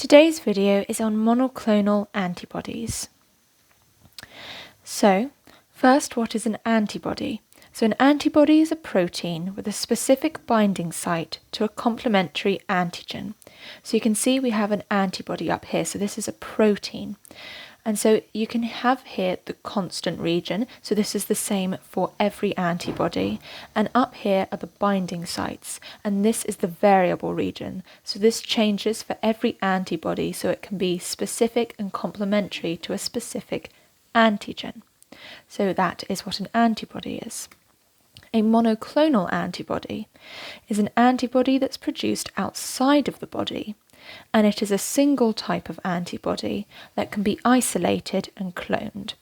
Today's video is on monoclonal antibodies. So, first, what is an antibody? So an antibody is a protein with a specific binding site to a complementary antigen. So you can see we have an antibody up here, so this is a protein. And so you can have here the constant region, so this is the same for every antibody. And up here are the binding sites, and this is the variable region. So this changes for every antibody, so it can be specific and complementary to a specific antigen. So that is what an antibody is. A monoclonal antibody is an antibody that's produced outside of the body, and it is a single type of antibody that can be isolated and cloned.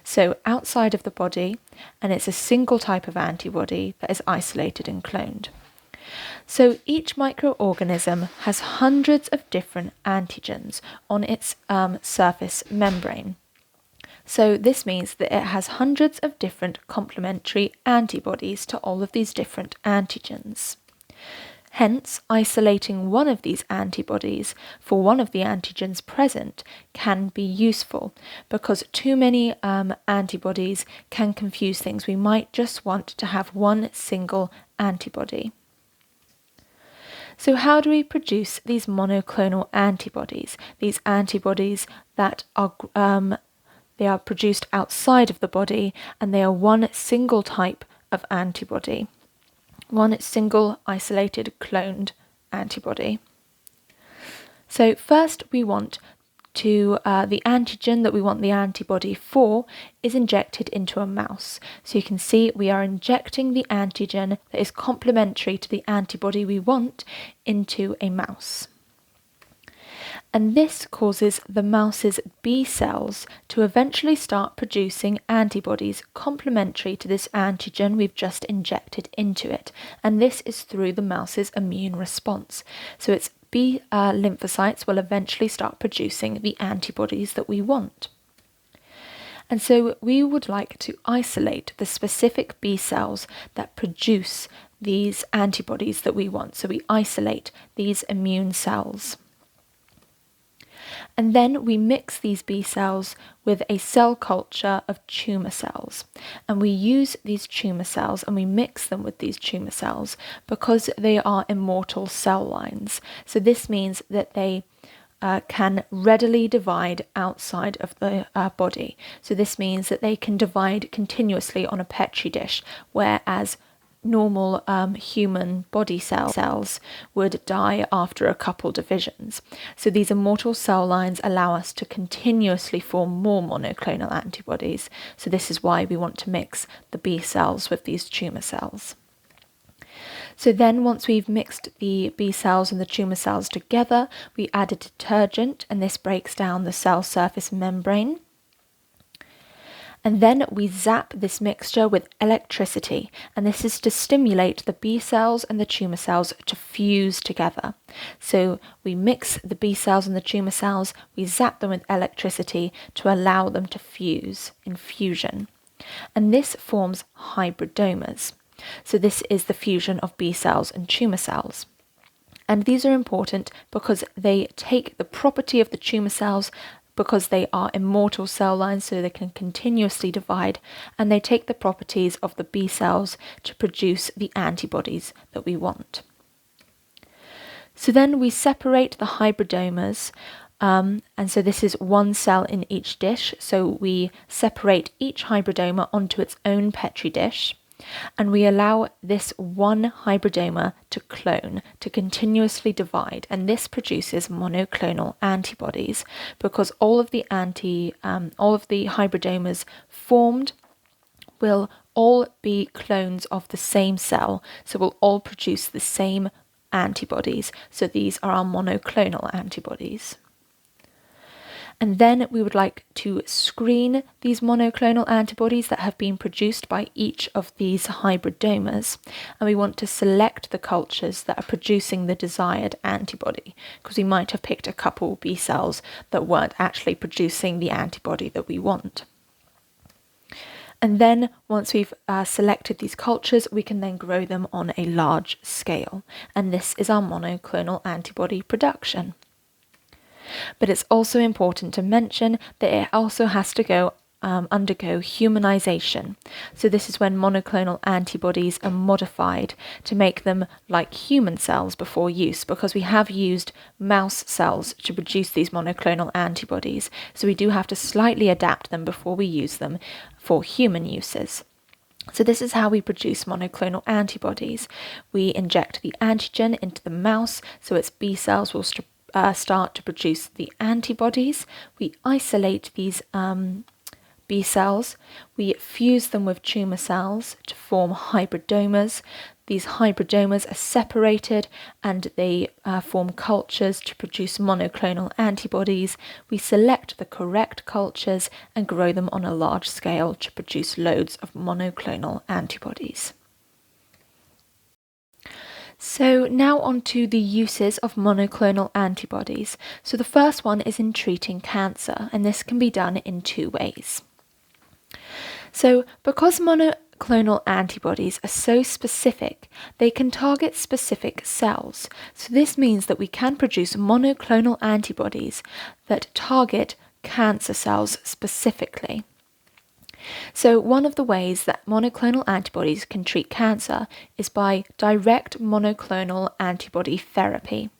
So outside of the body, and it's a single type of antibody that is isolated and cloned. So each microorganism has hundreds of different antigens on its surface membrane. So this means that it has hundreds of different complementary antibodies to all of these different antigens. Hence, isolating one of these antibodies for one of the antigens present can be useful, because too many antibodies can confuse things. We might just want to have one single antibody. So how do we produce these monoclonal antibodies? These antibodies that are they are produced outside of the body, and they are one single type of antibody. One single isolated cloned antibody. So first we want to, the antigen that we want the antibody for is injected into a mouse. So you can see we are injecting the antigen that is complementary to the antibody we want into a mouse. And this causes the mouse's B cells to eventually start producing antibodies complementary to this antigen we've just injected into it. And this is through the mouse's immune response. So its B lymphocytes will eventually start producing the antibodies that we want. And so we would like to isolate the specific B cells that produce these antibodies that we want. So we isolate these immune cells. And then we mix these B cells with a cell culture of tumour cells. And we use these tumour cells and we mix them with these tumour cells because they are immortal cell lines. So this means that they can readily divide outside of the body. So this means that they can divide continuously on a petri dish, whereas normal human body cells would die after a couple divisions. So these immortal cell lines allow us to continuously form more monoclonal antibodies. So this is why we want to mix the B cells with these tumour cells. So then once we've mixed the B cells and the tumour cells together, we add a detergent, and this breaks down the cell surface membrane. And then we zap this mixture with electricity, and this is to stimulate the B cells and the tumour cells to fuse together. So we mix the B cells and the tumour cells, we zap them with electricity to allow them to fuse in fusion. And this forms hybridomas. So this is the fusion of B cells and tumour cells. And these are important because they take the property of the tumour cells, because they are immortal cell lines, so they can continuously divide, and they take the properties of the B cells to produce the antibodies that we want. So then we separate the hybridomas, and so this is one cell in each dish, so we separate each hybridoma onto its own petri dish, and we allow this one hybridoma to clone, to continuously divide, and this produces monoclonal antibodies because all of the hybridomas formed will all be clones of the same cell, so will all produce the same antibodies. So these are our monoclonal antibodies. And then we would like to screen these monoclonal antibodies that have been produced by each of these hybridomas. And we want to select the cultures that are producing the desired antibody, because we might have picked a couple B cells that weren't actually producing the antibody that we want. And then once we've selected these cultures, we can then grow them on a large scale. And this is our monoclonal antibody production. But it's also important to mention that it also has to undergo humanization. So this is when monoclonal antibodies are modified to make them like human cells before use, because we have used mouse cells to produce these monoclonal antibodies. So we do have to slightly adapt them before we use them for human uses. So this is how we produce monoclonal antibodies. We inject the antigen into the mouse, so its B cells will start to produce the antibodies. We isolate these B cells, we fuse them with tumour cells to form hybridomas. These hybridomas are separated and they form cultures to produce monoclonal antibodies. We select the correct cultures and grow them on a large scale to produce loads of monoclonal antibodies. So now on to the uses of monoclonal antibodies. So the first one is in treating cancer, and this can be done in two ways. So because monoclonal antibodies are so specific, they can target specific cells. So this means that we can produce monoclonal antibodies that target cancer cells specifically. So one of the ways that monoclonal antibodies can treat cancer is by direct monoclonal antibody therapy.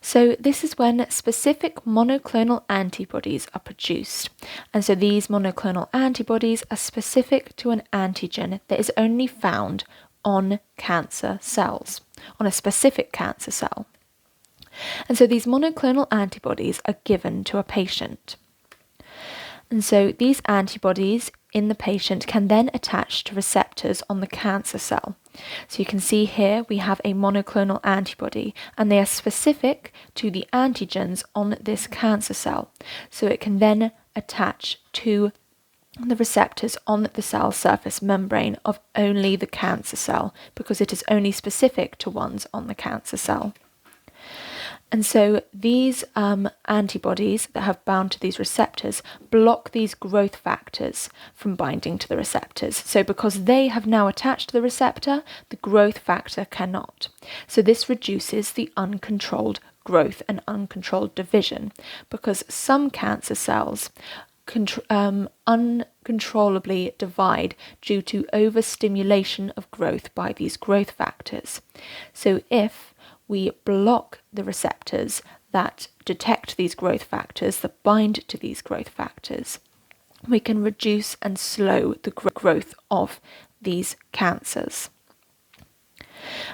So this is when specific monoclonal antibodies are produced. And so these monoclonal antibodies are specific to an antigen that is only found on cancer cells, on a specific cancer cell. And so these monoclonal antibodies are given to a patient. And so these antibodies in the patient can then attach to receptors on the cancer cell. So you can see here we have a monoclonal antibody, and they are specific to the antigens on this cancer cell. So it can then attach to the receptors on the cell surface membrane of only the cancer cell, because it is only specific to ones on the cancer cell. And so these antibodies that have bound to these receptors block these growth factors from binding to the receptors. So because they have now attached to the receptor, the growth factor cannot. So this reduces the uncontrolled growth and uncontrolled division, because some cancer cells uncontrollably divide due to overstimulation of growth by these growth factors. So if we block the receptors that detect these growth factors, that bind to these growth factors, we can reduce and slow the growth of these cancers.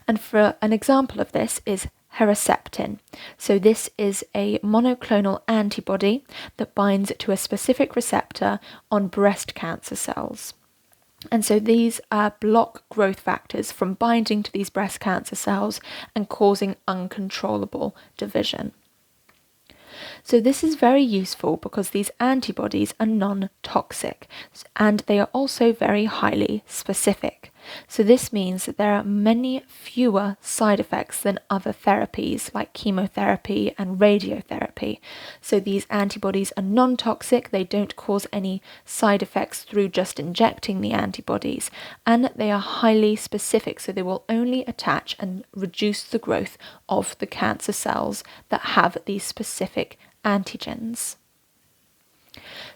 And for an example of this is Herceptin. So this is a monoclonal antibody that binds to a specific receptor on breast cancer cells. And so these block growth factors from binding to these breast cancer cells and causing uncontrollable division. So this is very useful because these antibodies are non-toxic and they are also very highly specific. So this means that there are many fewer side effects than other therapies like chemotherapy and radiotherapy. So these antibodies are non-toxic, they don't cause any side effects through just injecting the antibodies, and they are highly specific, so they will only attach and reduce the growth of the cancer cells that have these specific antigens.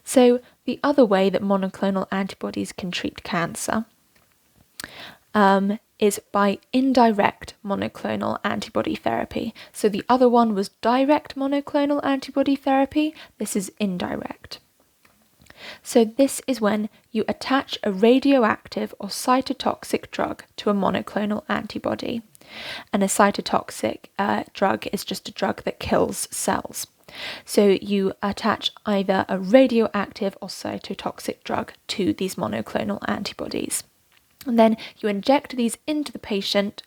So the other way that monoclonal antibodies can treat cancer is by indirect monoclonal antibody therapy. So the other one was direct monoclonal antibody therapy, this is indirect. So this is when you attach a radioactive or cytotoxic drug to a monoclonal antibody. And a cytotoxic drug is just a drug that kills cells. So you attach either a radioactive or cytotoxic drug to these monoclonal antibodies. And then you inject these into the patient,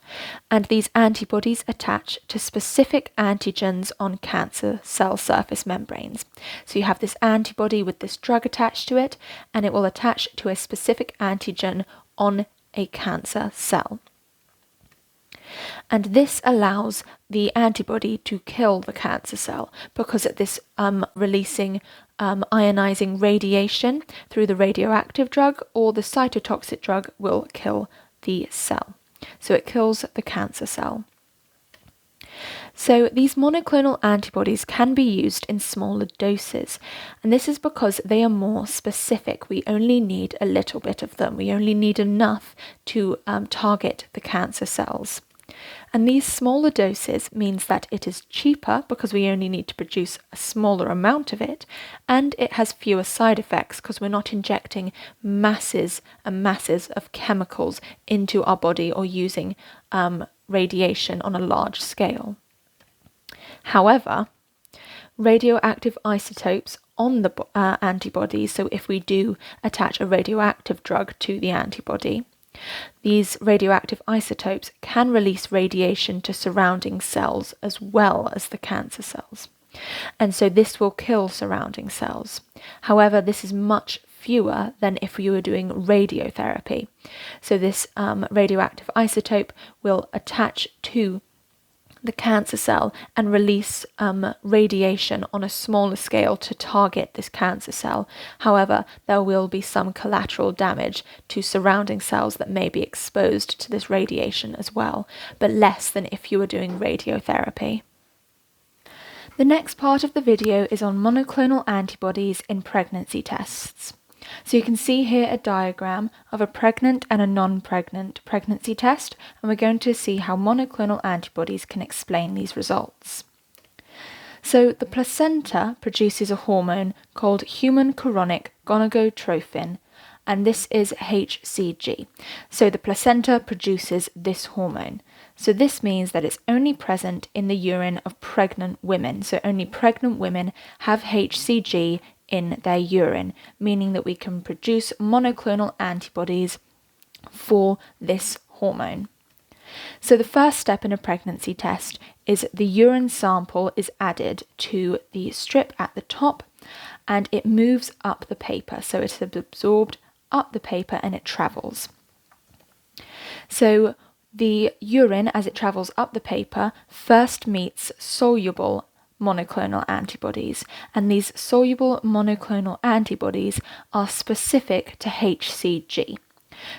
and these antibodies attach to specific antigens on cancer cell surface membranes. So you have this antibody with this drug attached to it, and it will attach to a specific antigen on a cancer cell. And this allows the antibody to kill the cancer cell because at this releasing ionizing radiation through the radioactive drug or the cytotoxic drug will kill the cell. So it kills the cancer cell. So these monoclonal antibodies can be used in smaller doses, and this is because they are more specific. We only need a little bit of them. We only need enough to target the cancer cells. And these smaller doses means that it is cheaper because we only need to produce a smaller amount of it, and it has fewer side effects because we're not injecting masses and masses of chemicals into our body or using radiation on a large scale. However, radioactive isotopes on the antibody, so if we do attach a radioactive drug to the antibody, these radioactive isotopes can release radiation to surrounding cells as well as the cancer cells. And so this will kill surrounding cells. However, this is much fewer than if you were doing radiotherapy. So this radioactive isotope will attach to the cancer cell and release radiation on a smaller scale to target this cancer cell. However, there will be some collateral damage to surrounding cells that may be exposed to this radiation as well, but less than if you were doing radiotherapy. The next part of the video is on monoclonal antibodies in pregnancy tests. So you can see here a diagram of a pregnant and a non-pregnant pregnancy test, and we're going to see how monoclonal antibodies can explain these results. So the placenta produces a hormone called human chorionic gonadotrophin, and this is HCG. So the placenta produces this hormone. So this means that it's only present in the urine of pregnant women. So only pregnant women have HCG in their urine, meaning that we can produce monoclonal antibodies for this hormone. So the first step in a pregnancy test is the urine sample is added to the strip at the top, and it moves up the paper. So it is absorbed up the paper and it travels. So the urine, as it travels up the paper, first meets soluble monoclonal antibodies, and these soluble monoclonal antibodies are specific to HCG.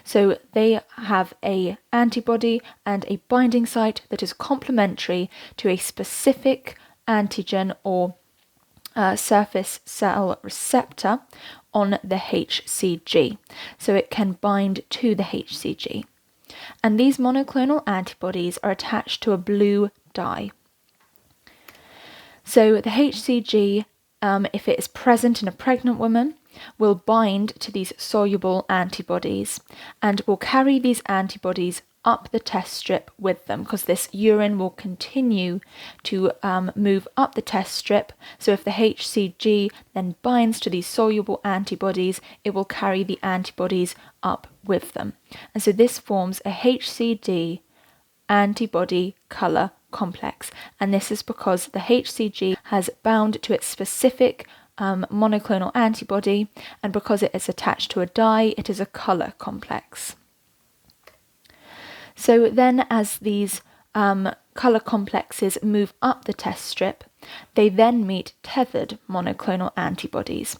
So they have an antibody and a binding site that is complementary to a specific antigen or surface cell receptor on the HCG. So it can bind to the HCG. And these monoclonal antibodies are attached to a blue dye. So the HCG, if it is present in a pregnant woman, will bind to these soluble antibodies and will carry these antibodies up the test strip with them, because this urine will continue to move up the test strip. So if the HCG then binds to these soluble antibodies, it will carry the antibodies up with them. And so this forms a HCG antibody colour complex, and this is because the HCG has bound to its specific monoclonal antibody, and because it is attached to a dye, it is a colour complex. So then as these colour complexes move up the test strip, they then meet tethered monoclonal antibodies.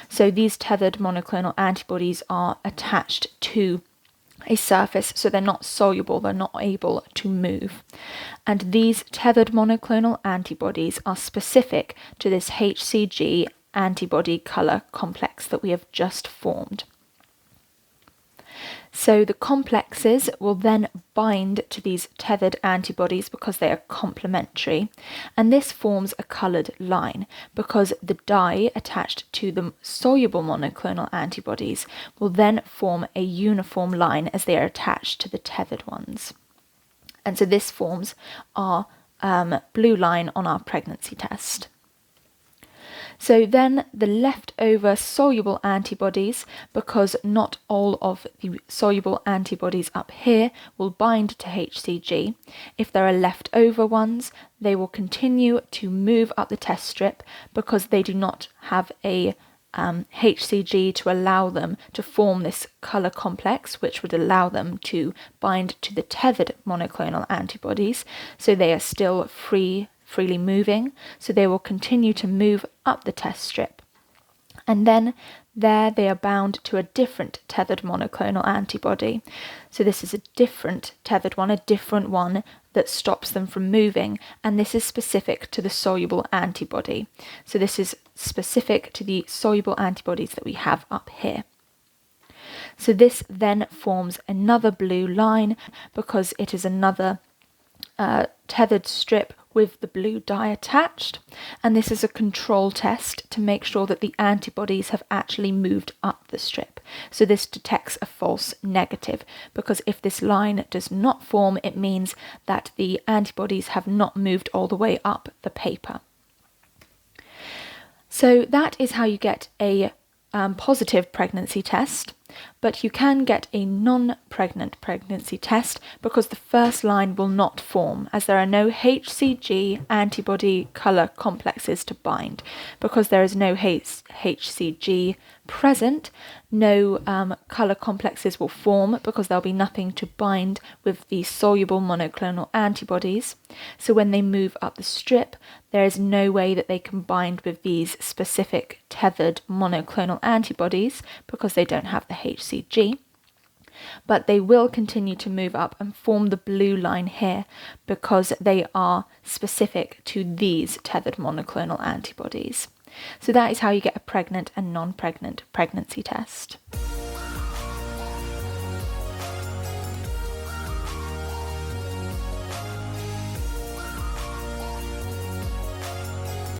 So these tethered monoclonal antibodies are attached to a surface, so they're not soluble, they're not able to move. And these tethered monoclonal antibodies are specific to this HCG antibody colour complex that we have just formed. So the complexes will then bind to these tethered antibodies because they are complementary, and this forms a coloured line because the dye attached to the soluble monoclonal antibodies will then form a uniform line as they are attached to the tethered ones. And so this forms our blue line on our pregnancy test. So then the leftover soluble antibodies, because not all of the soluble antibodies up here will bind to HCG, if there are leftover ones, they will continue to move up the test strip because they do not have a HCG to allow them to form this colour complex, which would allow them to bind to the tethered monoclonal antibodies. So they are still freely moving, so they will continue to move up the test strip. And then there they are bound to a different tethered monoclonal antibody. So this is a different tethered one, a different one that stops them from moving, and this is specific to the soluble antibody. So this is specific to the soluble antibodies that we have up here. So this then forms another blue line because it is another tethered strip with the blue dye attached, and this is a control test to make sure that the antibodies have actually moved up the strip. So this detects a false negative, because if this line does not form, it means that the antibodies have not moved all the way up the paper. So that is how you get a positive pregnancy test, but you can get a non-pregnant pregnancy test because the first line will not form, as there are no HCG antibody colour complexes to bind. Because there is no HCG present, no colour complexes will form because there'll be nothing to bind with the soluble monoclonal antibodies. So when they move up the strip, there is no way that they can bind with these specific tethered monoclonal antibodies because they don't have the HCG. But they will continue to move up and form the blue line here because they are specific to these tethered monoclonal antibodies. So that is how you get a pregnant and non-pregnant pregnancy test.